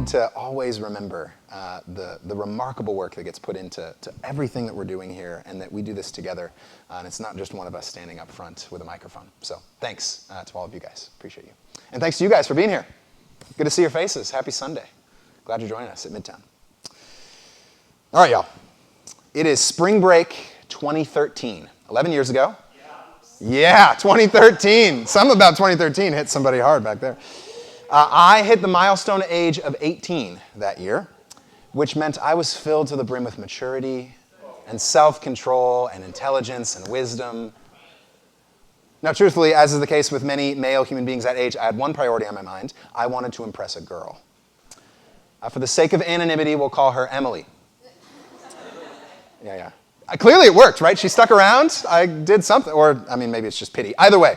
to always remember the remarkable work that gets put into everything that we're doing here, and that we do this together. And it's not just one of us standing up front with a microphone. So thanks to all of you guys. Appreciate you. And thanks to you guys for being here. Good to see your faces. Happy Sunday. Glad you're joining us at Midtown. All right, y'all. It is spring break 2013. 11 years ago. Yeah, 2013. Something about 2013 hit somebody hard back there. I hit the milestone age of 18 that year, which meant I was filled to the brim with maturity and self-control and intelligence and wisdom. Now, truthfully, as is the case with many male human beings that age, I had one priority on my mind. I wanted to impress a girl. For the sake of anonymity, we'll call her Emily. Yeah. Clearly it worked, right? She stuck around. I did something. Or, I mean, maybe it's just pity. Either way,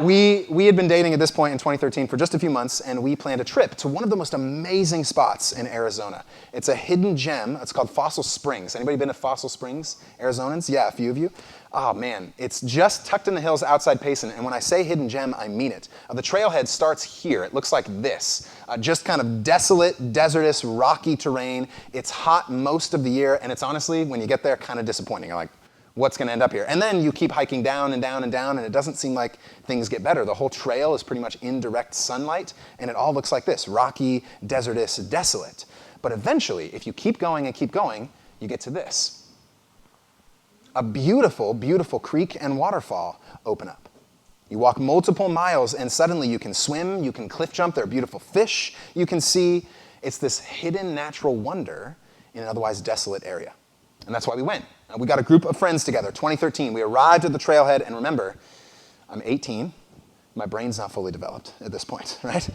we had been dating at this point in 2013 for just a few months, and we planned a trip to one of the most amazing spots in Arizona. It's a hidden gem. It's called Fossil Springs. Anybody been to Fossil Springs, Arizonans? Yeah, a few of you. Oh, man. It's just tucked in the hills outside Payson, and when I say hidden gem, I mean it. The trailhead starts here. It looks like this. Just kind of desolate, desertous, rocky terrain. It's hot most of the year, and it's honestly, when you get there, kind of disappointing. You're like, what's going to end up here? And then you keep hiking down and down and down, and it doesn't seem like things get better. The whole trail is pretty much in direct sunlight, and it all looks like this, rocky, desertous, desolate. But eventually, if you keep going and keep going, you get to this. A beautiful, beautiful creek and waterfall open up. You walk multiple miles, and suddenly you can swim, you can cliff jump, there are beautiful fish you can see. It's this hidden natural wonder in an otherwise desolate area. And that's why we went. We got a group of friends together, 2013. We arrived at the trailhead, and remember, I'm 18. My brain's not fully developed at this point, right?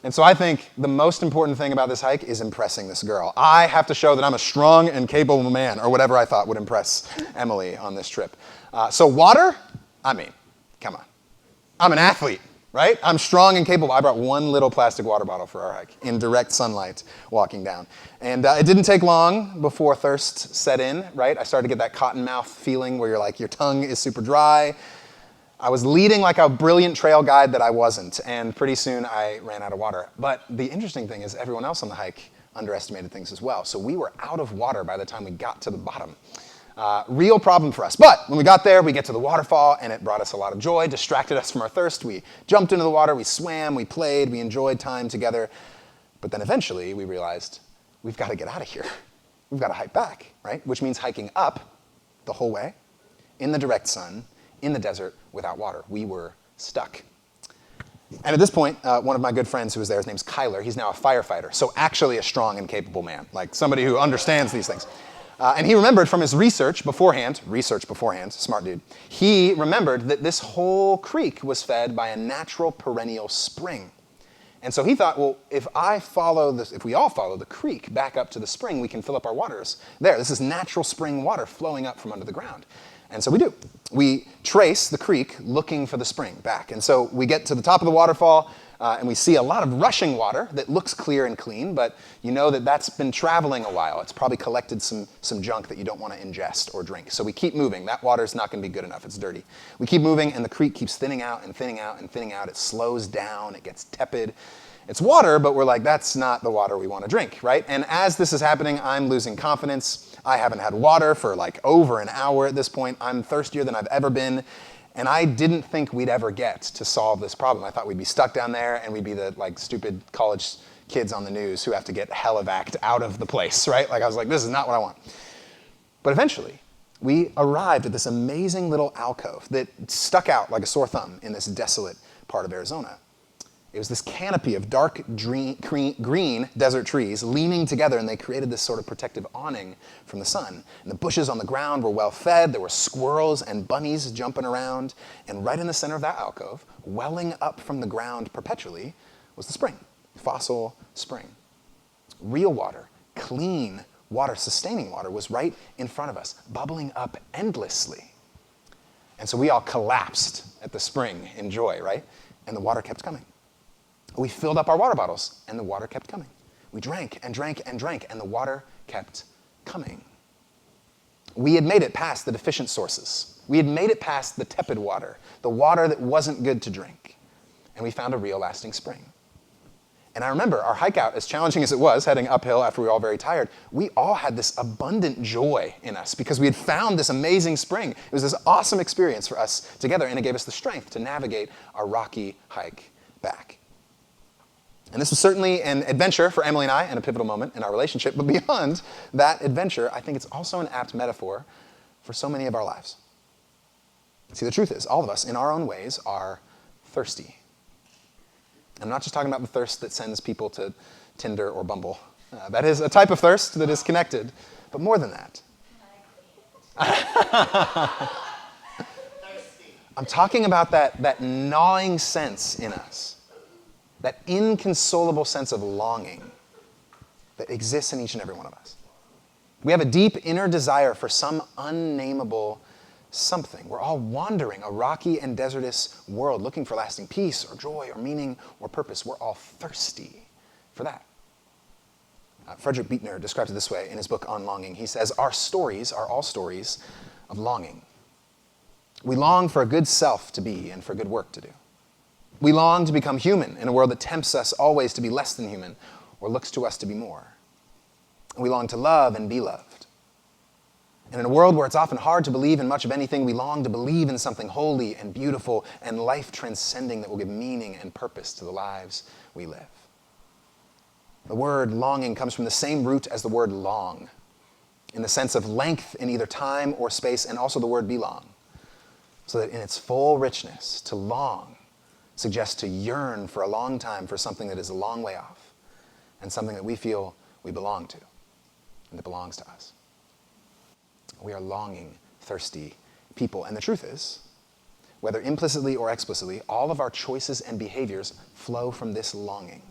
And so I think the most important thing about this hike is impressing this girl. I have to show that I'm a strong and capable man, or whatever I thought would impress Emily on this trip. So water, I mean, come on. I'm an athlete, right? I'm strong and capable. I brought one little plastic water bottle for our hike in direct sunlight walking down. And it didn't take long before thirst set in, right? I started to get that cotton mouth feeling where you're like, your tongue is super dry. I was leading like a brilliant trail guide that I wasn't, and pretty soon I ran out of water. But the interesting thing is everyone else on the hike underestimated things as well. So we were out of water by the time we got to the bottom. Real problem for us. But when we got there, we get to the waterfall, and it brought us a lot of joy, distracted us from our thirst. We jumped into the water, we swam, we played, we enjoyed time together. But then eventually we realized we've got to get out of here. We've got to hike back, right? Which means hiking up the whole way in the direct sun, in the desert, without water. We were stuck. And at this point, one of my good friends who was there, his name's Kyler, he's now a firefighter, so actually a strong and capable man, like somebody who understands these things. And he remembered from his research beforehand, smart dude, he remembered that this whole creek was fed by a natural perennial spring. And so he thought, well, if we all follow the creek back up to the spring, we can fill up our waters there. This is natural spring water flowing up from under the ground. And so we do. We trace the creek looking for the spring back. And so we get to the top of the waterfall, and we see a lot of rushing water that looks clear and clean, but you know that that's been traveling a while. It's probably collected some junk that you don't want to ingest or drink. So we keep moving. That water's not going to be good enough. It's dirty. We keep moving, and the creek keeps thinning out and thinning out and thinning out. It slows down. It gets tepid. It's water, but we're like, that's not the water we want to drink, right? And as this is happening, I'm losing confidence. I haven't had water for like over an hour at this point. I'm thirstier than I've ever been. And I didn't think we'd ever get to solve this problem. I thought we'd be stuck down there and we'd be the like stupid college kids on the news who have to get helevaced out of the place, right? Like I was like, this is not what I want. But eventually, we arrived at this amazing little alcove that stuck out like a sore thumb in this desolate part of Arizona. It was this canopy of dark green desert trees leaning together, and they created this sort of protective awning from the sun. And the bushes on the ground were well fed. There were squirrels and bunnies jumping around. And right in the center of that alcove, welling up from the ground perpetually, was the spring, Fossil Spring. Real water, clean water, sustaining water was right in front of us, bubbling up endlessly. And so we all collapsed at the spring in joy, right? And the water kept coming. We filled up our water bottles, and the water kept coming. We drank and drank and drank, and the water kept coming. We had made it past the deficient sources. We had made it past the tepid water, the water that wasn't good to drink, and we found a real lasting spring. And I remember our hike out, as challenging as it was, heading uphill after we were all very tired, we all had this abundant joy in us because we had found this amazing spring. It was this awesome experience for us together, and it gave us the strength to navigate our rocky hike back. And this was certainly an adventure for Emily and I and a pivotal moment in our relationship, but beyond that adventure, I think it's also an apt metaphor for so many of our lives. See, the truth is, all of us, in our own ways, are thirsty. I'm not just talking about the thirst that sends people to Tinder or Bumble. That is a type of thirst that is connected, but more than that. I'm talking about that gnawing sense in us, that inconsolable sense of longing that exists in each and every one of us. We have a deep inner desire for some unnameable something. We're all wandering a rocky and desertous world looking for lasting peace or joy or meaning or purpose. We're all thirsty for that. Frederick Buechner describes it this way in his book On Longing. He says, our stories are all stories of longing. We long for a good self to be and for good work to do. We long to become human in a world that tempts us always to be less than human or looks to us to be more. We long to love and be loved. And in a world where it's often hard to believe in much of anything, we long to believe in something holy and beautiful and life-transcending that will give meaning and purpose to the lives we live. The word longing comes from the same root as the word long, in the sense of length in either time or space, and also the word belong. So that in its full richness, to long suggests to yearn for a long time for something that is a long way off, and something that we feel we belong to, and that belongs to us. We are longing, thirsty people. And the truth is, whether implicitly or explicitly, all of our choices and behaviors flow from this longing.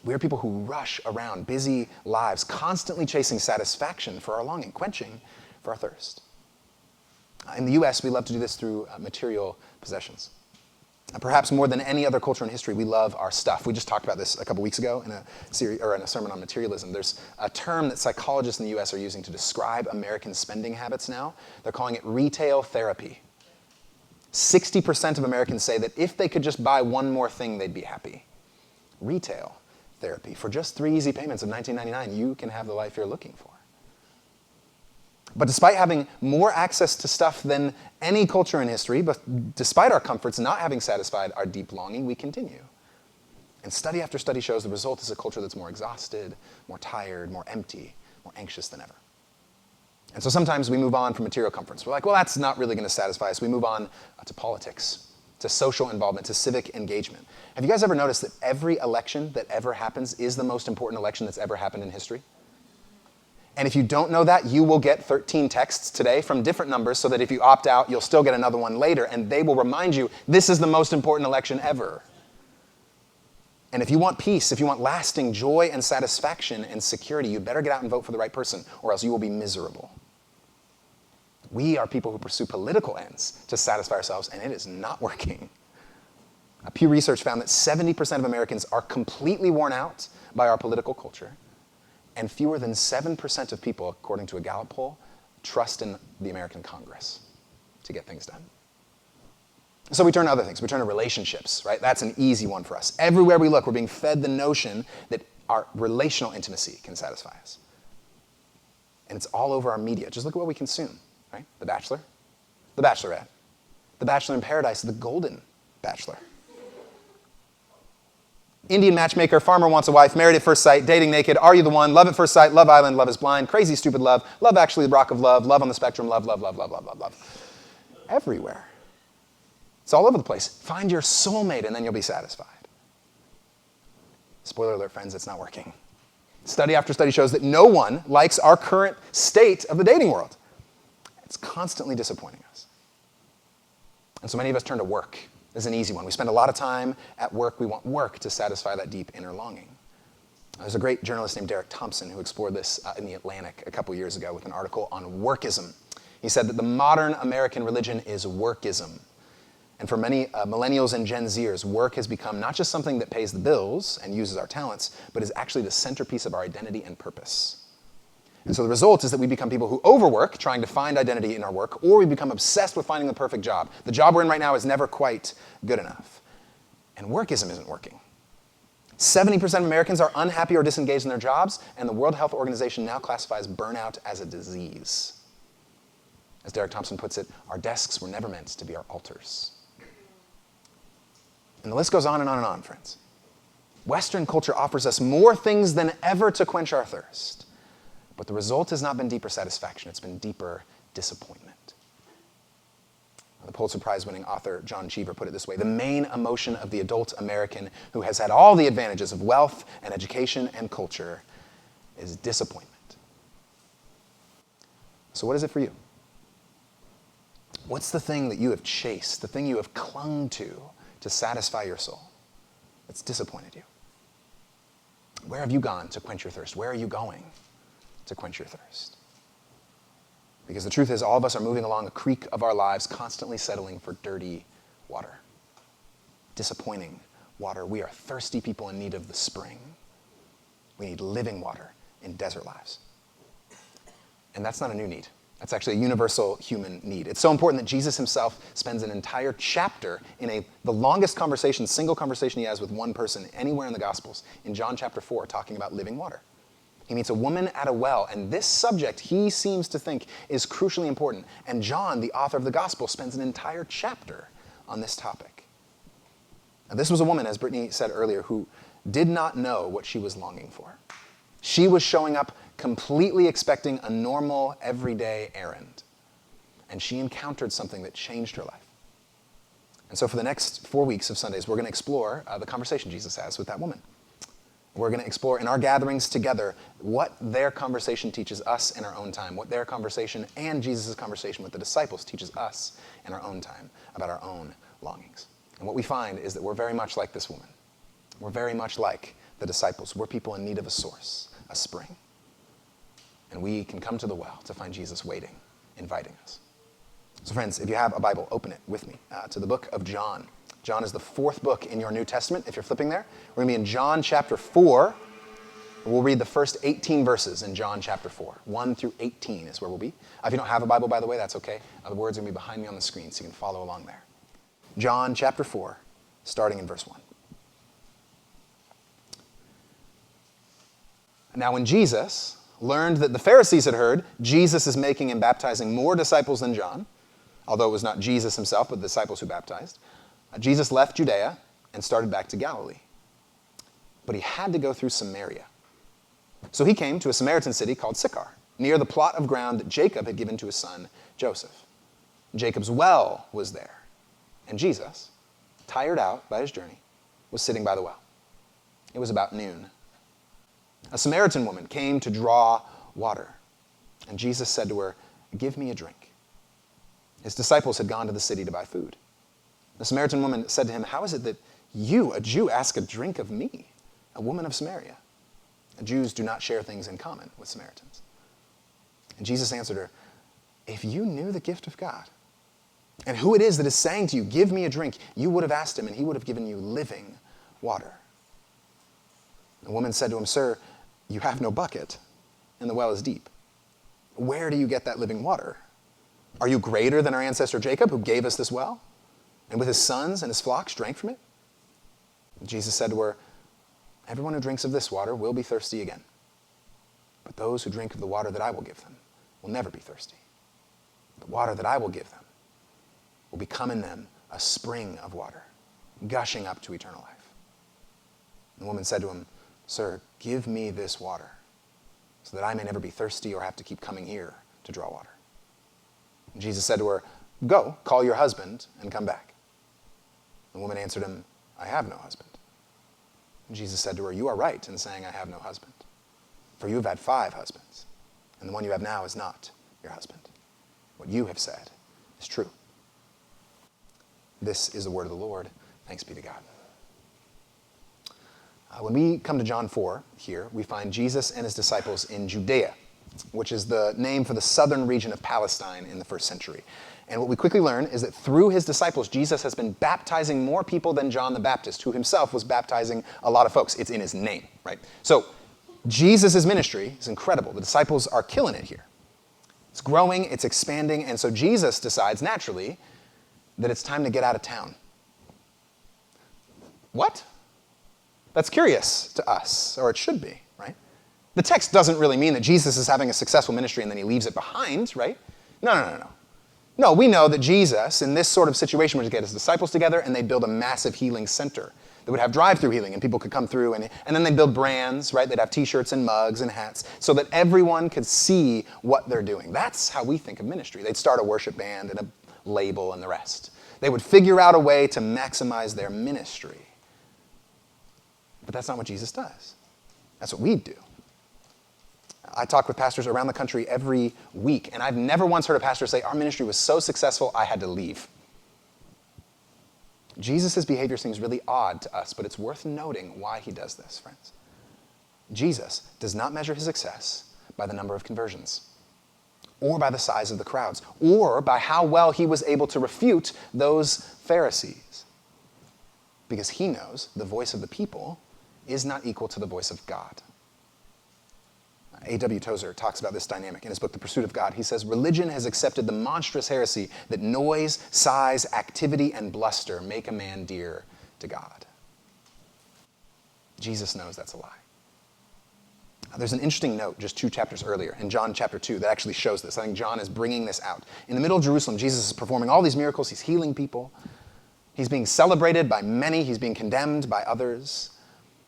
We are people who rush around busy lives, constantly chasing satisfaction for our longing, quenching for our thirst. In the US, we love to do this through material possessions. Perhaps more than any other culture in history, we love our stuff. We just talked about this a couple weeks ago in a sermon on materialism. There's a term that psychologists in the US are using to describe American spending habits now. They're calling it retail therapy. 60% of Americans say that if they could just buy one more thing, they'd be happy. Retail therapy. For just 3 easy payments of $19.99, you can have the life you're looking for. But despite having more access to stuff than any culture in history, but despite our comforts not having satisfied our deep longing, we continue. And study after study shows the result is a culture that's more exhausted, more tired, more empty, more anxious than ever. And so sometimes we move on from material comforts. We're like, well, that's not really going to satisfy us. We move on to politics, to social involvement, to civic engagement. Have you guys ever noticed that every election that ever happens is the most important election that's ever happened in history? And if you don't know that, you will get 13 texts today from different numbers so that if you opt out, you'll still get another one later, and they will remind you, this is the most important election ever. And if you want peace, if you want lasting joy and satisfaction and security, you better get out and vote for the right person, or else you will be miserable. We are people who pursue political ends to satisfy ourselves, and it is not working. Pew Research found that 70% of Americans are completely worn out by our political culture, and fewer than 7% of people, according to a Gallup poll, trust in the American Congress to get things done. So we turn to other things. We turn to relationships, right? That's an easy one for us. Everywhere we look, we're being fed the notion that our relational intimacy can satisfy us. And it's all over our media. Just look at what we consume, right? The Bachelor, The Bachelorette, The Bachelor in Paradise, The Golden Bachelor. Indian matchmaker, farmer wants a wife, married at first sight, dating naked, are you the one, love at first sight, Love Island, Love is Blind, Crazy Stupid Love, Love Actually, The Rock of Love, Love on the Spectrum, love, love, love, love, love, love, love. Everywhere. It's all over the place. Find your soulmate and then you'll be satisfied. Spoiler alert, friends, it's not working. Study after study shows that no one likes our current state of the dating world. It's constantly disappointing us. And so many of us turn to work. This is an easy one. We spend a lot of time at work. We want work to satisfy that deep inner longing. There's a great journalist named Derek Thompson who explored this in The Atlantic a couple years ago with an article on workism. He said that the modern American religion is workism. And for many millennials and Gen Zers, work has become not just something that pays the bills and uses our talents, but is actually the centerpiece of our identity and purpose. And so the result is that we become people who overwork, trying to find identity in our work, or we become obsessed with finding the perfect job. The job we're in right now is never quite good enough. And workism isn't working. 70% of Americans are unhappy or disengaged in their jobs, and the World Health Organization now classifies burnout as a disease. As Derek Thompson puts it, our desks were never meant to be our altars. And the list goes on and on and on, friends. Western culture offers us more things than ever to quench our thirst. But the result has not been deeper satisfaction, it's been deeper disappointment. The Pulitzer Prize-winning author John Cheever put it this way: the main emotion of the adult American who has had all the advantages of wealth and education and culture is disappointment. So what is it for you? What's the thing that you have chased, the thing you have clung to satisfy your soul that's disappointed you? Where have you gone to quench your thirst? Where are you going to quench your thirst? Because the truth is, all of us are moving along a creek of our lives, constantly settling for dirty water. Disappointing water. We are thirsty people in need of the spring. We need living water in desert lives. And that's not a new need. That's actually a universal human need. It's so important that Jesus himself spends an entire chapter in the longest conversation, single conversation he has with one person anywhere in the Gospels, in John chapter 4, talking about living water. He meets a woman at a well, and this subject he seems to think is crucially important. And John, the author of the Gospel, spends an entire chapter on this topic. Now, this was a woman, as Brittany said earlier, who did not know what she was longing for. She was showing up completely expecting a normal, everyday errand. And she encountered something that changed her life. And so for the next 4 weeks of Sundays, we're going to explore the conversation Jesus has with that woman. We're going to explore in our gatherings together what their conversation teaches us in our own time, what their conversation and Jesus' conversation with the disciples teaches us in our own time about our own longings. And what we find is that we're very much like this woman. We're very much like the disciples. We're people in need of a source, a spring. And we can come to the well to find Jesus waiting, inviting us. So friends, if you have a Bible, open it with me to the book of John. John is the fourth book in your New Testament, if you're flipping there. We're going to be in John chapter 4. We'll read the first 18 verses in John chapter 4. 1 through 18 is where we'll be. If you don't have a Bible, by the way, that's okay. The words are going to be behind me on the screen, so you can follow along there. John chapter 4, starting in verse 1. Now when Jesus learned that the Pharisees had heard Jesus is making and baptizing more disciples than John, although it was not Jesus himself, but the disciples who baptized, Jesus left Judea and started back to Galilee. But he had to go through Samaria. So he came to a Samaritan city called Sychar, near the plot of ground that Jacob had given to his son Joseph. Jacob's well was there, and Jesus, tired out by his journey, was sitting by the well. It was about noon. A Samaritan woman came to draw water, and Jesus said to her, "Give me a drink." His disciples had gone to the city to buy food. The Samaritan woman said to him, "How is it that you, a Jew, ask a drink of me, a woman of Samaria?" Jews do not share things in common with Samaritans. And Jesus answered her, "If you knew the gift of God, and who it is that is saying to you, 'Give me a drink,' you would have asked him, and he would have given you living water." The woman said to him, "Sir, you have no bucket, and the well is deep. Where do you get that living water? Are you greater than our ancestor Jacob, who gave us this well, and with his sons and his flocks drank from it?" Jesus said to her, "Everyone who drinks of this water will be thirsty again. But those who drink of the water that I will give them will never be thirsty. The water that I will give them will become in them a spring of water, gushing up to eternal life." The woman said to him, "Sir, give me this water, so that I may never be thirsty or have to keep coming here to draw water." And Jesus said to her, "Go, call your husband and come back." The woman answered him, "I have no husband." And Jesus said to her, "You are right in saying, 'I have no husband.' For you have had 5 husbands, and the one you have now is not your husband. What you have said is true." This is the word of the Lord. Thanks be to God. When we come to John 4 here, we find Jesus and his disciples in Judea, which is the name for the southern region of Palestine in the first century. And what we quickly learn is that through his disciples, Jesus has been baptizing more people than John the Baptist, who himself was baptizing a lot of folks. It's in his name, right? So Jesus' ministry is incredible. The disciples are killing it here. It's growing, it's expanding, and so Jesus decides naturally that it's time to get out of town. What? That's curious to us, or it should be, right? The text doesn't really mean that Jesus is having a successful ministry and then he leaves it behind, right? No. No, we know that Jesus, in this sort of situation, would get his disciples together and they'd build a massive healing center that would have drive-through healing and people could come through and then they'd build brands, right? They'd have t-shirts and mugs and hats so that everyone could see what they're doing. That's how we think of ministry. They'd start a worship band and a label and the rest. They would figure out a way to maximize their ministry. But that's not what Jesus does. That's what we do. I talk with pastors around the country every week, and I've never once heard a pastor say, our ministry was so successful, I had to leave. Jesus' behavior seems really odd to us, but it's worth noting why he does this, friends. Jesus does not measure his success by the number of conversions, or by the size of the crowds, or by how well he was able to refute those Pharisees. Because he knows the voice of the people is not equal to the voice of God. A.W. Tozer talks about this dynamic in his book, The Pursuit of God. He says, religion has accepted the monstrous heresy that noise, size, activity, and bluster make a man dear to God. Jesus knows that's a lie. There's an interesting note just 2 chapters earlier in John chapter 2 that actually shows this. I think John is bringing this out. In the middle of Jerusalem, Jesus is performing all these miracles. He's healing people. He's being celebrated by many. He's being condemned by others.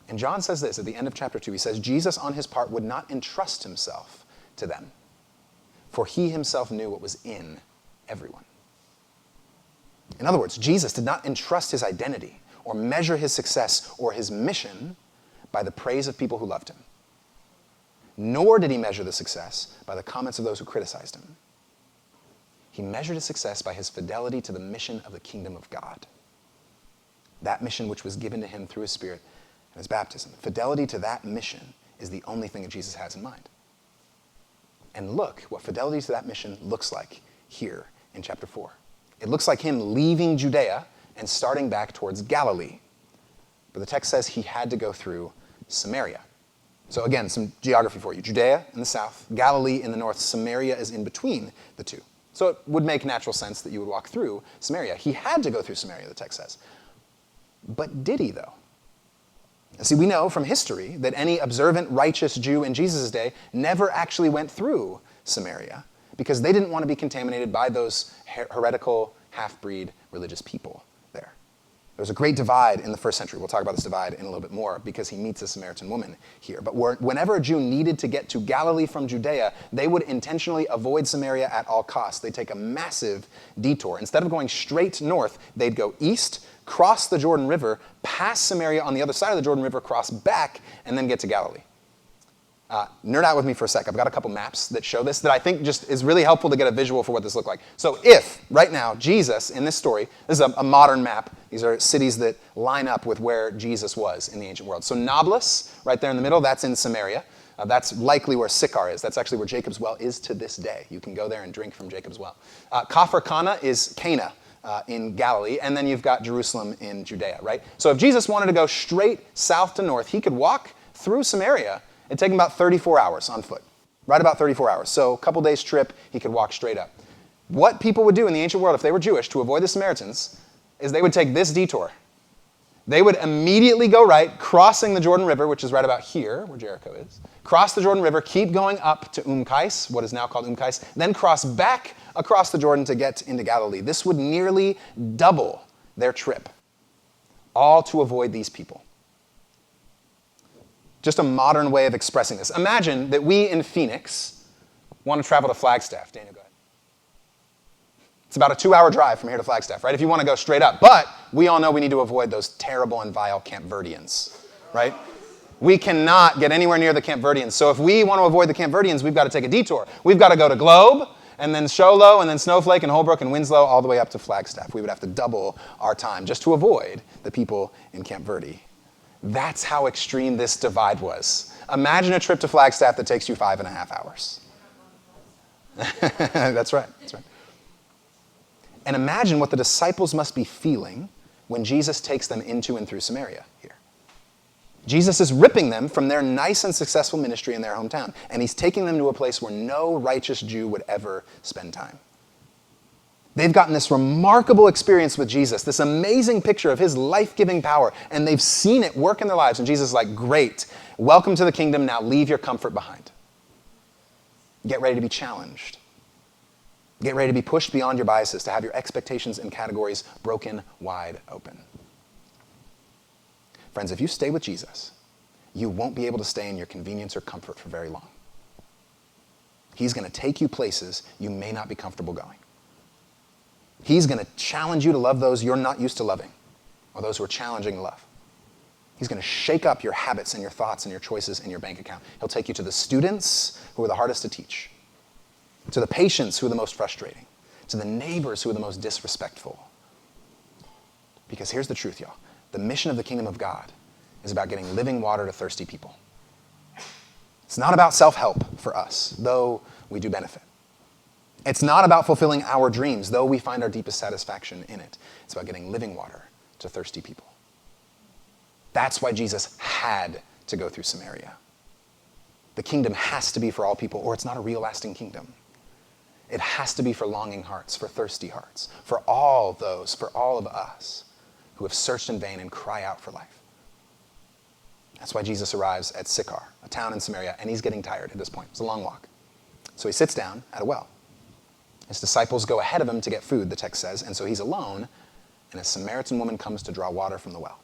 And John says this at the end of chapter 2. He says, Jesus on his part would not entrust himself to them, for he himself knew what was in everyone. In other words, Jesus did not entrust his identity or measure his success or his mission by the praise of people who loved him. Nor did he measure the success by the comments of those who criticized him. He measured his success by his fidelity to the mission of the kingdom of God. That mission which was given to him through his Spirit and his baptism. Fidelity to that mission is the only thing that Jesus has in mind. And look what fidelity to that mission looks like here in chapter 4. It looks like him leaving Judea and starting back towards Galilee. But the text says he had to go through Samaria. So again, some geography for you. Judea in the south, Galilee in the north, Samaria is in between the two. So it would make natural sense that you would walk through Samaria. He had to go through Samaria, the text says. But did he, though? See, we know from history that any observant, righteous Jew in Jesus' day never actually went through Samaria because they didn't want to be contaminated by those heretical, half-breed religious people there. There was a great divide in the first century. We'll talk about this divide in a little bit more because he meets a Samaritan woman here. But whenever a Jew needed to get to Galilee from Judea, they would intentionally avoid Samaria at all costs. They'd take a massive detour. Instead of going straight north, they'd go east, cross the Jordan River, pass Samaria on the other side of the Jordan River, cross back, and then get to Galilee. Nerd out with me for a sec. I've got a couple maps that show this that I think just is really helpful to get a visual for what this looked like. So if, right now, Jesus, in this story, this is a modern map. These are cities that line up with where Jesus was in the ancient world. So Nablus, right there in the middle, that's in Samaria. That's likely where Sychar is. That's actually where Jacob's well is to this day. You can go there and drink from Jacob's well. Kafar Kana is Cana. In Galilee, and then you've got Jerusalem in Judea, right? So if Jesus wanted to go straight south to north, he could walk through Samaria. It'd take him about 34 hours on foot, right about 34 hours. So a couple days trip, he could walk straight up. What people would do in the ancient world if they were Jewish to avoid the Samaritans is they would take this detour. They would immediately go right, crossing the Jordan River, which is right about here, where Jericho is, cross the Jordan River, keep going up to Kais, what is now called Kais, then cross back across the Jordan to get into Galilee. This would nearly double their trip, all to avoid these people. Just a modern way of expressing this. Imagine that we in Phoenix want to travel to Flagstaff. Daniel, go ahead. It's about a 2-hour drive from here to Flagstaff, right? If you want to go straight up. But we all know we need to avoid those terrible and vile Camp Verdeans, right? We cannot get anywhere near the Camp Verdeans. So if we want to avoid the Camp Verdeans, we've got to take a detour. We've got to go to Globe, and then Show Low, and then Snowflake, and Holbrook, and Winslow, all the way up to Flagstaff. We would have to double our time just to avoid the people in Camp Verde. That's how extreme this divide was. Imagine a trip to Flagstaff that takes you 5.5 hours. That's right. That's right. And imagine what the disciples must be feeling when Jesus takes them into and through Samaria here. Jesus is ripping them from their nice and successful ministry in their hometown, and he's taking them to a place where no righteous Jew would ever spend time. They've gotten this remarkable experience with Jesus, this amazing picture of his life-giving power, and they've seen it work in their lives. And Jesus is like, great, welcome to the kingdom, now leave your comfort behind. Get ready to be challenged. Get ready to be pushed beyond your biases, to have your expectations and categories broken wide open. Friends, if you stay with Jesus, you won't be able to stay in your convenience or comfort for very long. He's going to take you places you may not be comfortable going. He's going to challenge you to love those you're not used to loving, or those who are challenging to love. He's going to shake up your habits and your thoughts and your choices and your bank account. He'll take you to the students who are the hardest to teach, to the patients who are the most frustrating, to the neighbors who are the most disrespectful. Because here's the truth, y'all. The mission of the kingdom of God is about getting living water to thirsty people. It's not about self-help for us, though we do benefit. It's not about fulfilling our dreams, though we find our deepest satisfaction in it. It's about getting living water to thirsty people. That's why Jesus had to go through Samaria. The kingdom has to be for all people, or it's not a real lasting kingdom. It has to be for longing hearts, for thirsty hearts, for all those, for all of us who have searched in vain and cry out for life. That's why Jesus arrives at Sychar, a town in Samaria, and he's getting tired at this point. It's a long walk. So he sits down at a well. His disciples go ahead of him to get food, the text says, and so he's alone, and a Samaritan woman comes to draw water from the well.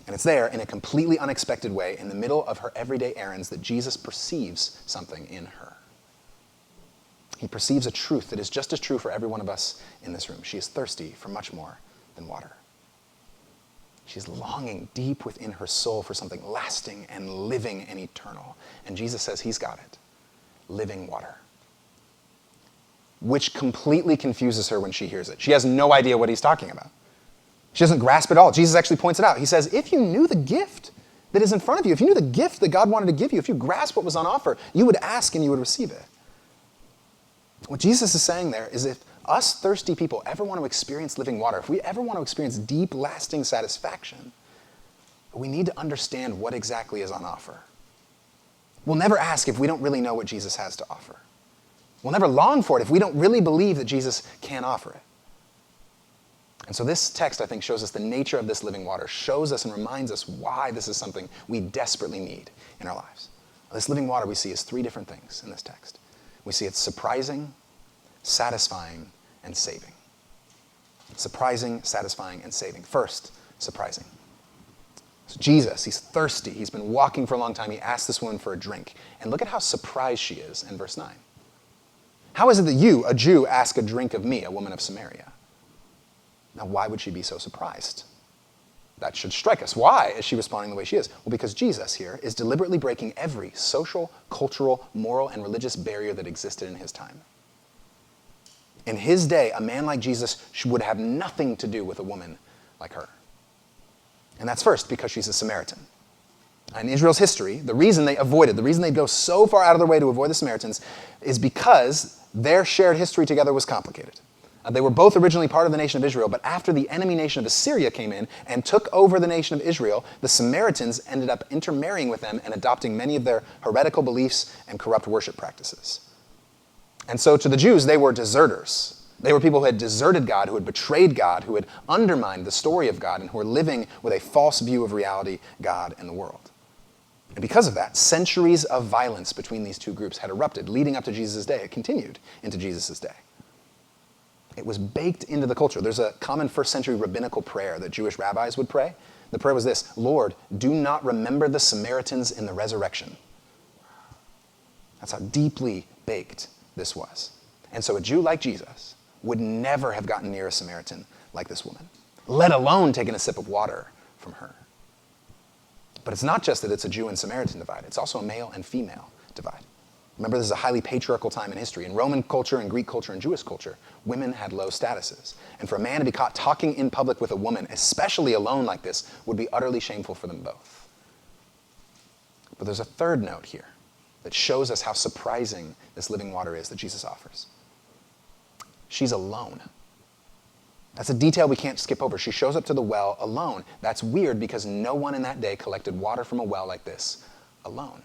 And it's there, in a completely unexpected way, in the middle of her everyday errands, that Jesus perceives something in her. He perceives a truth that is just as true for every one of us in this room. She is thirsty for much more than water. She's longing deep within her soul for something lasting and living and eternal. And Jesus says he's got it. Living water. Which completely confuses her when she hears it. She has no idea what he's talking about. She doesn't grasp it all. Jesus actually points it out. He says, if you knew the gift that is in front of you, if you knew the gift that God wanted to give you, if you grasped what was on offer, you would ask and you would receive it. What Jesus is saying there is, if us thirsty people ever want to experience living water, if we ever want to experience deep, lasting satisfaction, we need to understand what exactly is on offer. We'll never ask if we don't really know what Jesus has to offer. We'll never long for it if we don't really believe that Jesus can offer it. And so this text, I think, shows us the nature of this living water, shows us and reminds us why this is something we desperately need in our lives. This living water we see is three different things in this text. We see it's surprising, satisfying, and saving. Surprising, satisfying, and saving. First, surprising. So Jesus, he's thirsty. He's been walking for a long time. He asks this woman for a drink. And look at how surprised she is in verse 9. How is it that you, a Jew, ask a drink of me, a woman of Samaria? Now, why would she be so surprised? That should strike us. Why is she responding the way she is? Well, because Jesus here is deliberately breaking every social, cultural, moral, and religious barrier that existed in his time. In his day, a man like Jesus would have nothing to do with a woman like her. And that's first, because she's a Samaritan. In Israel's history, the reason they go so far out of their way to avoid the Samaritans is because their shared history together was complicated. They were both originally part of the nation of Israel, but after the enemy nation of Assyria came in and took over the nation of Israel, the Samaritans ended up intermarrying with them and adopting many of their heretical beliefs and corrupt worship practices. And so to the Jews, they were deserters. They were people who had deserted God, who had betrayed God, who had undermined the story of God, and who were living with a false view of reality, God, and the world. And because of that, centuries of violence between these two groups had erupted, leading up to Jesus' day. It continued into Jesus' day. It was baked into the culture. There's a common first century rabbinical prayer that Jewish rabbis would pray. The prayer was this: Lord, do not remember the Samaritans in the resurrection. That's how deeply baked this was. And so a Jew like Jesus would never have gotten near a Samaritan like this woman, let alone taken a sip of water from her. But it's not just that it's a Jew and Samaritan divide. It's also a male and female divide. Remember, this is a highly patriarchal time in history. In Roman culture and Greek culture and Jewish culture, women had low statuses. And for a man to be caught talking in public with a woman, especially alone like this, would be utterly shameful for them both. But there's a third note here that shows us how surprising this living water is that Jesus offers. She's alone. That's a detail we can't skip over. She shows up to the well alone. That's weird because no one in that day collected water from a well like this alone.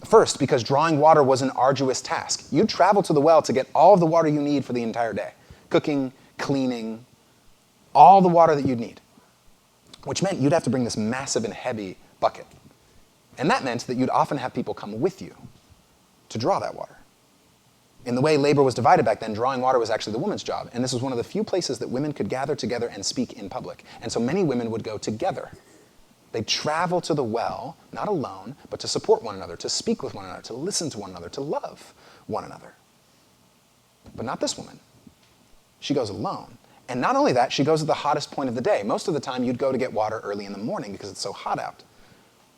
First, because drawing water was an arduous task. You'd travel to the well to get all of the water you need for the entire day. Cooking, cleaning, all the water that you'd need. Which meant you'd have to bring this massive and heavy bucket. And that meant that you'd often have people come with you to draw that water. In the way labor was divided back then, drawing water was actually the woman's job. And this was one of the few places that women could gather together and speak in public. And so many women would go together. They'd travel to the well, not alone, but to support one another, to speak with one another, to listen to one another, to love one another. But not this woman. She goes alone. And not only that, she goes at the hottest point of the day. Most of the time, you'd go to get water early in the morning because it's so hot out.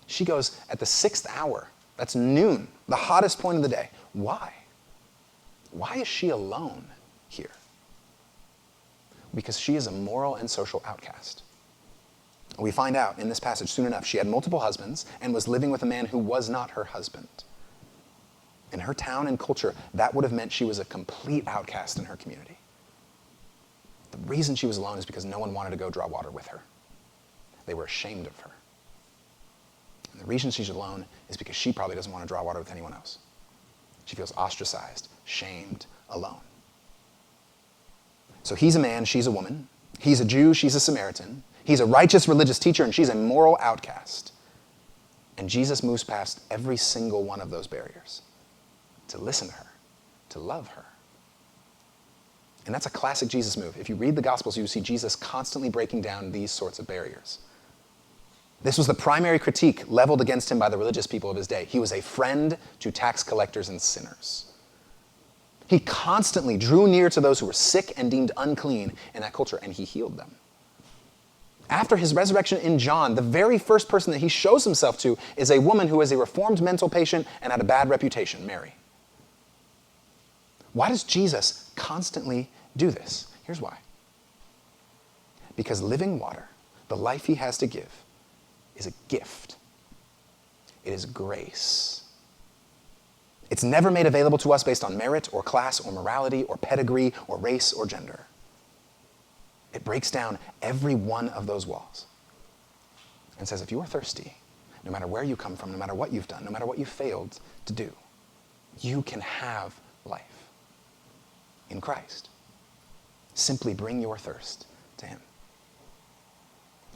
She goes at the 6th hour. That's noon, the hottest point of the day. Why? Why is she alone here? Because she is a moral and social outcast. We find out in this passage soon enough, she had multiple husbands and was living with a man who was not her husband. In her town and culture, that would have meant she was a complete outcast in her community. The reason she was alone is because no one wanted to go draw water with her. They were ashamed of her. And the reason she's alone is because she probably doesn't want to draw water with anyone else. She feels ostracized, shamed, alone. So he's a man, she's a woman. He's a Jew, she's a Samaritan. He's a righteous religious teacher, and she's a moral outcast. And Jesus moves past every single one of those barriers to listen to her, to love her. And that's a classic Jesus move. If you read the Gospels, you see Jesus constantly breaking down these sorts of barriers. This was the primary critique leveled against him by the religious people of his day. He was a friend to tax collectors and sinners. He constantly drew near to those who were sick and deemed unclean in that culture, and he healed them. After his resurrection in John, the very first person that he shows himself to is a woman who is a reformed mental patient and had a bad reputation, Mary. Why does Jesus constantly do this? Here's why. Because living water, the life he has to give, is a gift. It is grace. It's never made available to us based on merit or class or morality or pedigree or race or gender. It breaks down every one of those walls and says, if you are thirsty, no matter where you come from, no matter what you've done, no matter what you've failed to do, you can have life in Christ. Simply bring your thirst to him.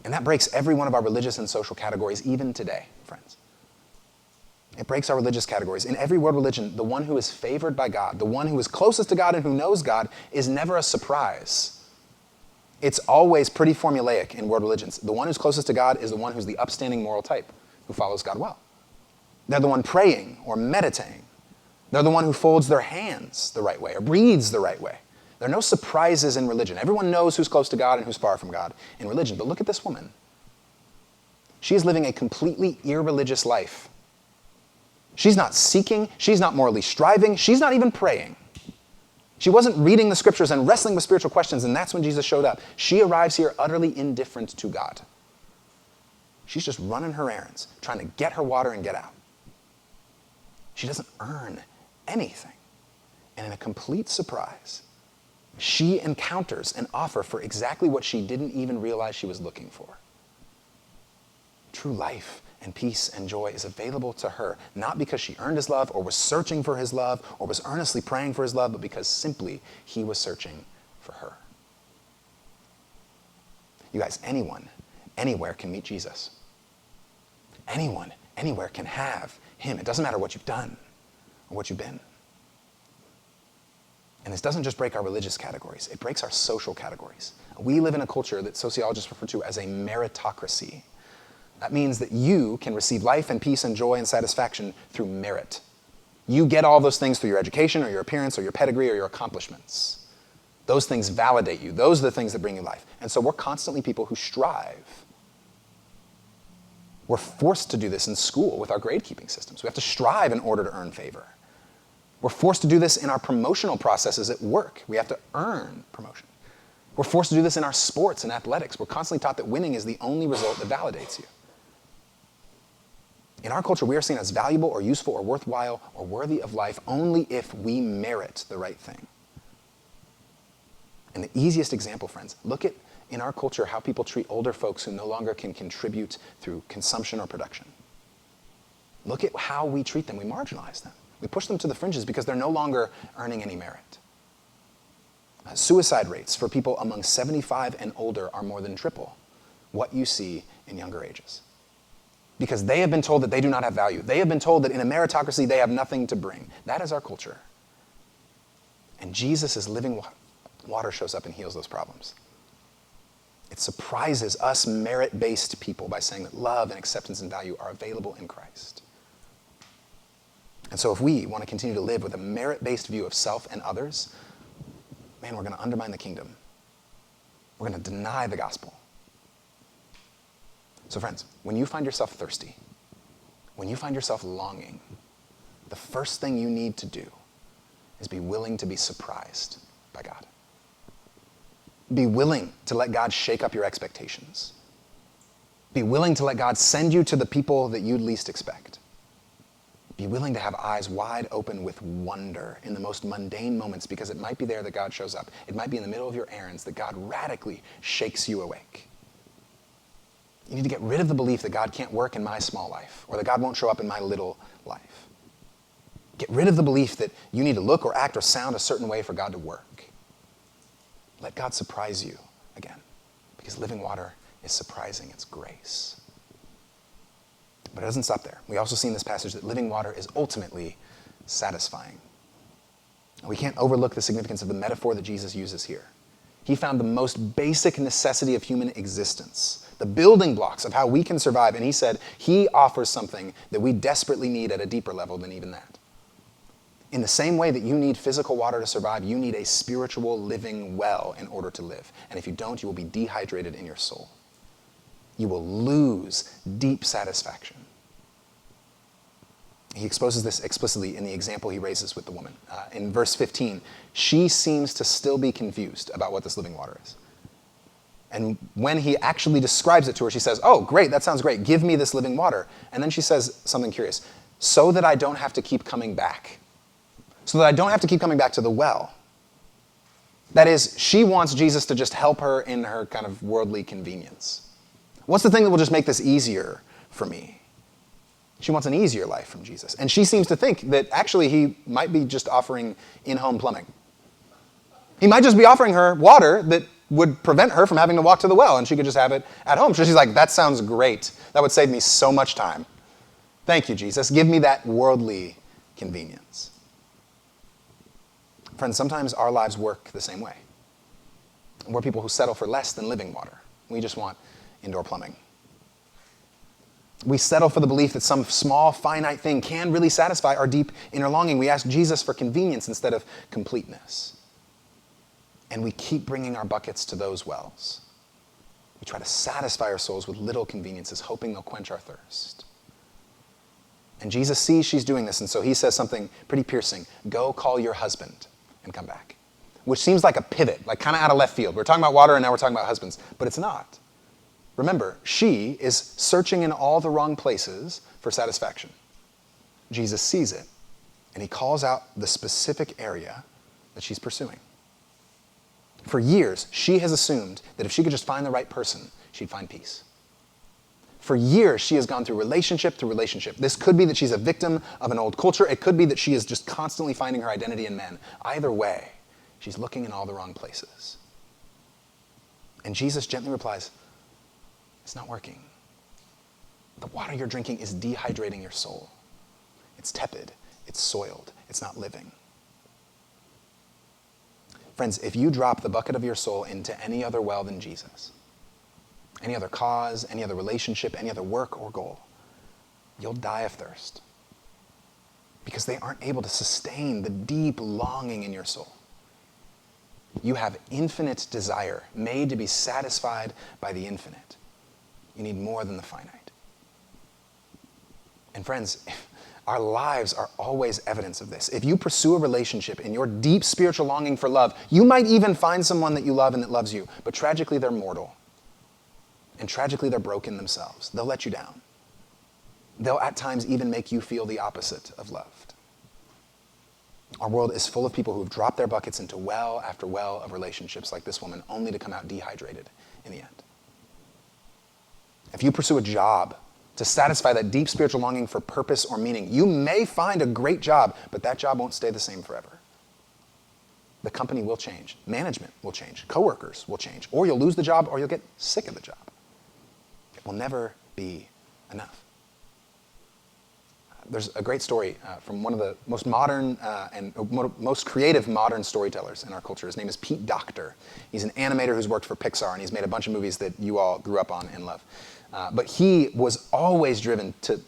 And that breaks every one of our religious and social categories, even today, friends. It breaks our religious categories. In every world religion, the one who is favored by God, the one who is closest to God and who knows God, is never a surprise. It's always pretty formulaic in world religions. The one who's closest to God is the one who's the upstanding moral type, who follows God well. They're the one praying or meditating. They're the one who folds their hands the right way or breathes the right way. There are no surprises in religion. Everyone knows who's close to God and who's far from God in religion. But look at this woman. She is living a completely irreligious life. She's not seeking. She's not morally striving. She's not even praying. She wasn't reading the scriptures and wrestling with spiritual questions, and that's when Jesus showed up. She arrives here utterly indifferent to God. She's just running her errands, trying to get her water and get out. She doesn't earn anything. And in a complete surprise, she encounters an offer for exactly what she didn't even realize she was looking for. True life and peace and joy is available to her, not because she earned his love or was searching for his love or was earnestly praying for his love, but because simply he was searching for her. You guys, anyone, anywhere can meet Jesus. Anyone, anywhere can have him. It doesn't matter what you've done or what you've been. And this doesn't just break our religious categories, it breaks our social categories. We live in a culture that sociologists refer to as a meritocracy. That means that you can receive life and peace and joy and satisfaction through merit. You get all those things through your education or your appearance or your pedigree or your accomplishments. Those things validate you. Those are the things that bring you life. And so we're constantly people who strive. We're forced to do this in school with our grade-keeping systems. We have to strive in order to earn favor. We're forced to do this in our promotional processes at work. We have to earn promotion. We're forced to do this in our sports and athletics. We're constantly taught that winning is the only result that validates you. In our culture, we are seen as valuable or useful or worthwhile or worthy of life only if we merit the right thing. And the easiest example, friends, look at in our culture how people treat older folks who no longer can contribute through consumption or production. Look at how we treat them. We marginalize them. We push them to the fringes because they're no longer earning any merit. Suicide rates for people among 75 and older are more than triple what you see in younger ages. Because they have been told that they do not have value. They have been told that in a meritocracy they have nothing to bring. That is our culture. And Jesus' living water shows up and heals those problems. It surprises us merit-based people by saying that love and acceptance and value are available in Christ. And so if we want to continue to live with a merit-based view of self and others, man, we're going to undermine the kingdom. We're going to deny the gospel. So friends, when you find yourself thirsty, when you find yourself longing, the first thing you need to do is be willing to be surprised by God. Be willing to let God shake up your expectations. Be willing to let God send you to the people that you'd least expect. Be willing to have eyes wide open with wonder in the most mundane moments, because it might be there that God shows up. It might be in the middle of your errands that God radically shakes you awake. You need to get rid of the belief that God can't work in my small life, or that God won't show up in my little life. Get rid of the belief that you need to look or act or sound a certain way for God to work. Let God surprise you again, because living water is surprising. It's grace. But it doesn't stop there. We also see in this passage that living water is ultimately satisfying. And we can't overlook the significance of the metaphor that Jesus uses here. He found the most basic necessity of human existence, the building blocks of how we can survive, and he said he offers something that we desperately need at a deeper level than even that. In the same way that you need physical water to survive, you need a spiritual living well in order to live. And if you don't, you will be dehydrated in your soul. You will lose deep satisfaction. He exposes this explicitly in the example he raises with the woman. In verse 15, she seems to still be confused about what this living water is. And when he actually describes it to her, she says, "Oh, great, that sounds great. Give me this living water." And then she says something curious. "So that I don't have to keep coming back." So that I don't have to keep coming back to the well. That is, she wants Jesus to just help her in her kind of worldly convenience. What's the thing that will just make this easier for me? She wants an easier life from Jesus. And she seems to think that actually he might be just offering in-home plumbing. He might just be offering her water that would prevent her from having to walk to the well, and she could just have it at home. So she's like, that sounds great. That would save me so much time. Thank you, Jesus. Give me that worldly convenience. Friends, sometimes our lives work the same way. We're people who settle for less than living water. We just want indoor plumbing. We settle for the belief that some small, finite thing can really satisfy our deep inner longing. We ask Jesus for convenience instead of completeness. And we keep bringing our buckets to those wells. We try to satisfy our souls with little conveniences, hoping they'll quench our thirst. And Jesus sees she's doing this, and so he says something pretty piercing. "Go call your husband and come back." Which seems like a pivot, like kind of out of left field. We're talking about water and now we're talking about husbands, but it's not. Remember, she is searching in all the wrong places for satisfaction. Jesus sees it, and he calls out the specific area that she's pursuing. For years, she has assumed that if she could just find the right person, she'd find peace. For years, she has gone through relationship to relationship. This could be that she's a victim of an old culture. It could be that she is just constantly finding her identity in men. Either way, she's looking in all the wrong places. And Jesus gently replies, "It's not working. The water you're drinking is dehydrating your soul. It's tepid. It's soiled. It's not living." Friends, if you drop the bucket of your soul into any other well than Jesus, any other cause, any other relationship, any other work or goal, you'll die of thirst. Because they aren't able to sustain the deep longing in your soul. You have infinite desire, made to be satisfied by the infinite. You need more than the finite. And friends, our lives are always evidence of this. If you pursue a relationship in your deep spiritual longing for love, you might even find someone that you love and that loves you, but tragically they're mortal. And tragically, they're broken themselves. They'll let you down. They'll at times even make you feel the opposite of loved. Our world is full of people who've dropped their buckets into well after well of relationships like this woman, only to come out dehydrated in the end. If you pursue a job to satisfy that deep spiritual longing for purpose or meaning. You may find a great job, but that job won't stay the same forever. The company will change. Management will change. Coworkers will change. Or you'll lose the job, or you'll get sick of the job. It will never be enough. There's a great story from one of the most modern and most creative modern storytellers in our culture. His name is Pete Docter. He's an animator who's worked for Pixar, and he's made a bunch of movies that you all grew up on and love. But he was always driven to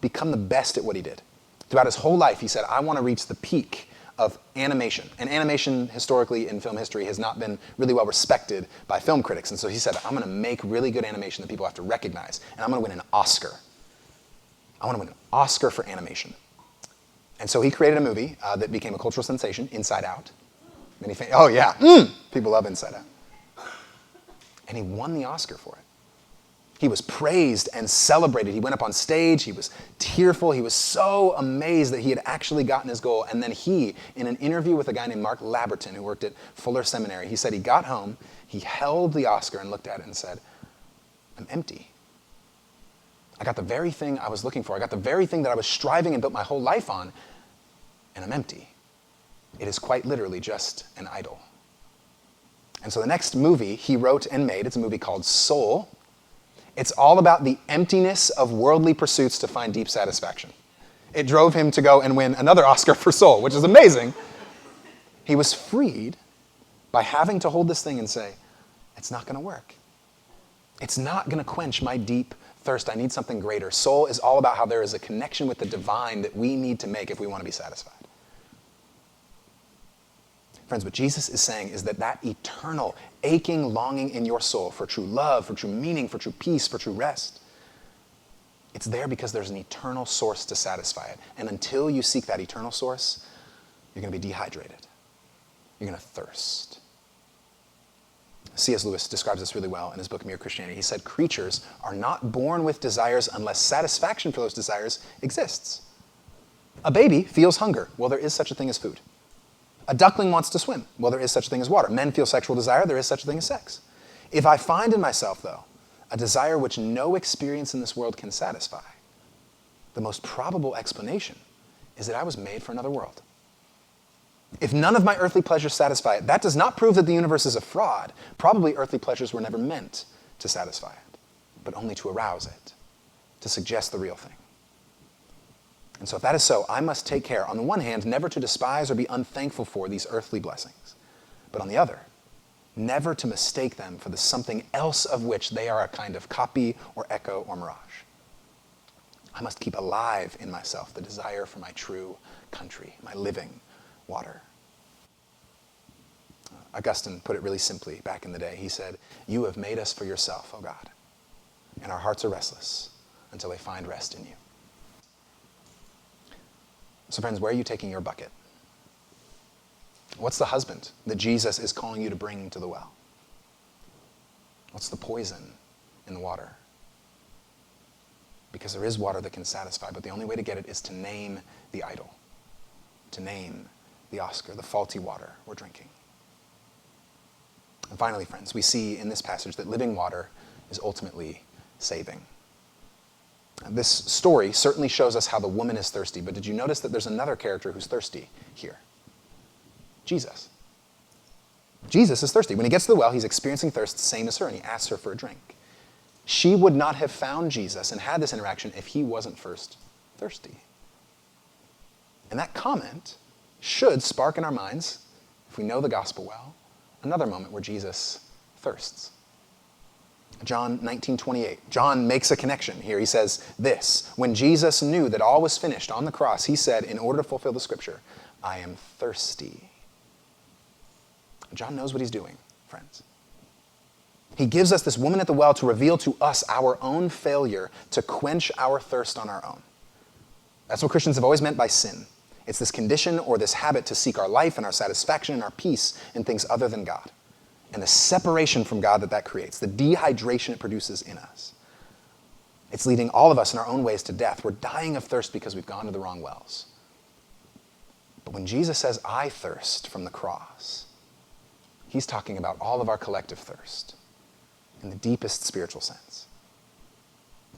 become the best at what he did. Throughout his whole life, he said, I want to reach the peak of animation. And animation, historically, in film history, has not been really well respected by film critics. And so he said, I'm going to make really good animation that people have to recognize, and I'm going to win an Oscar. I want to win an Oscar for animation. And so he created a movie that became a cultural sensation, Inside Out. Oh yeah, people love Inside Out. And he won the Oscar for it. He was praised and celebrated. He went up on stage, he was tearful, he was so amazed that he had actually gotten his goal. And then he, in an interview with a guy named Mark Laberton, who worked at Fuller Seminary, he said he got home, he held the Oscar and looked at it and said, I'm empty. I got the very thing I was looking for. I got the very thing that I was striving and built my whole life on, and I'm empty. It is quite literally just an idol. And so the next movie he wrote and made, it's a movie called Soul. It's all about the emptiness of worldly pursuits to find deep satisfaction. It drove him to go and win another Oscar for Soul, which is amazing. He was freed by having to hold this thing and say, it's not going to work. It's not going to quench my deep thirst. I need something greater. Soul is all about how there is a connection with the divine that we need to make if we want to be satisfied. Friends, what Jesus is saying is that eternal, aching longing in your soul for true love, for true meaning, for true peace, for true rest, it's there because there's an eternal source to satisfy it. And until you seek that eternal source, you're going to be dehydrated. You're going to thirst. C.S. Lewis describes this really well in his book, Mere Christianity. He said, creatures are not born with desires unless satisfaction for those desires exists. A baby feels hunger. Well, there is such a thing as food. A duckling wants to swim. Well, there is such a thing as water. Men feel sexual desire. There is such a thing as sex. If I find in myself, though, a desire which no experience in this world can satisfy, the most probable explanation is that I was made for another world. If none of my earthly pleasures satisfy it, that does not prove that the universe is a fraud. Probably earthly pleasures were never meant to satisfy it, but only to arouse it, to suggest the real thing. And so if that is so, I must take care, on the one hand, never to despise or be unthankful for these earthly blessings, but on the other, never to mistake them for the something else of which they are a kind of copy or echo or mirage. I must keep alive in myself the desire for my true country, my living water. Augustine put it really simply back in the day. He said, you have made us for yourself, O God, and our hearts are restless until they find rest in you. So friends, where are you taking your bucket? What's the husband that Jesus is calling you to bring to the well? What's the poison in the water? Because there is water that can satisfy, but the only way to get it is to name the idol, to name the Oscar, the faulty water we're drinking. And finally, friends, we see in this passage that living water is ultimately saving. And this story certainly shows us how the woman is thirsty, but did you notice that there's another character who's thirsty here? Jesus. Jesus is thirsty. When he gets to the well, he's experiencing thirst, same as her, and he asks her for a drink. She would not have found Jesus and had this interaction if he wasn't first thirsty. And that comment should spark in our minds, if we know the gospel well, another moment where Jesus thirsts. John 19:28. John makes a connection here. He says this, when Jesus knew that all was finished on the cross, he said, in order to fulfill the scripture, I am thirsty. John knows what he's doing, friends. He gives us this woman at the well to reveal to us our own failure to quench our thirst on our own. That's what Christians have always meant by sin. It's this condition or this habit to seek our life and our satisfaction and our peace in things other than God. And the separation from God that creates, the dehydration it produces in us. It's leading all of us in our own ways to death. We're dying of thirst because we've gone to the wrong wells. But when Jesus says, I thirst from the cross, he's talking about all of our collective thirst in the deepest spiritual sense.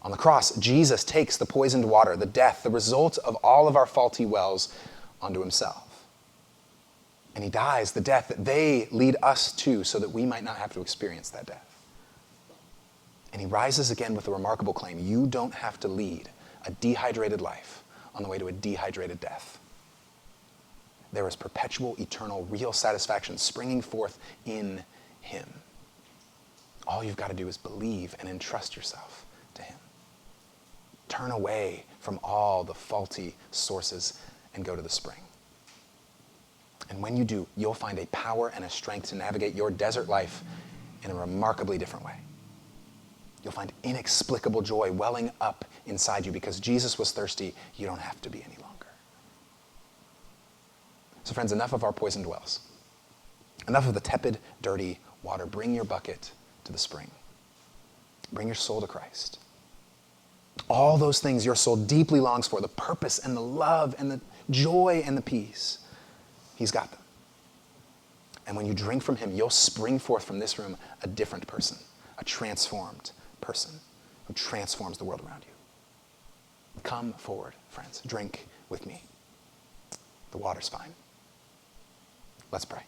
On the cross, Jesus takes the poisoned water, the death, the result of all of our faulty wells onto himself. And he dies the death that they lead us to so that we might not have to experience that death. And he rises again with a remarkable claim. You don't have to lead a dehydrated life on the way to a dehydrated death. There is perpetual, eternal, real satisfaction springing forth in him. All you've got to do is believe and entrust yourself to him. Turn away from all the faulty sources and go to the spring. And when you do, you'll find a power and a strength to navigate your desert life in a remarkably different way. You'll find inexplicable joy welling up inside you because Jesus was thirsty. You don't have to be any longer. So friends, enough of our poisoned wells. Enough of the tepid, dirty water. Bring your bucket to the spring. Bring your soul to Christ. All those things your soul deeply longs for, the purpose and the love and the joy and the peace, he's got them. And when you drink from him, you'll spring forth from this room a different person, a transformed person who transforms the world around you. Come forward, friends. Drink with me. The water's fine. Let's pray.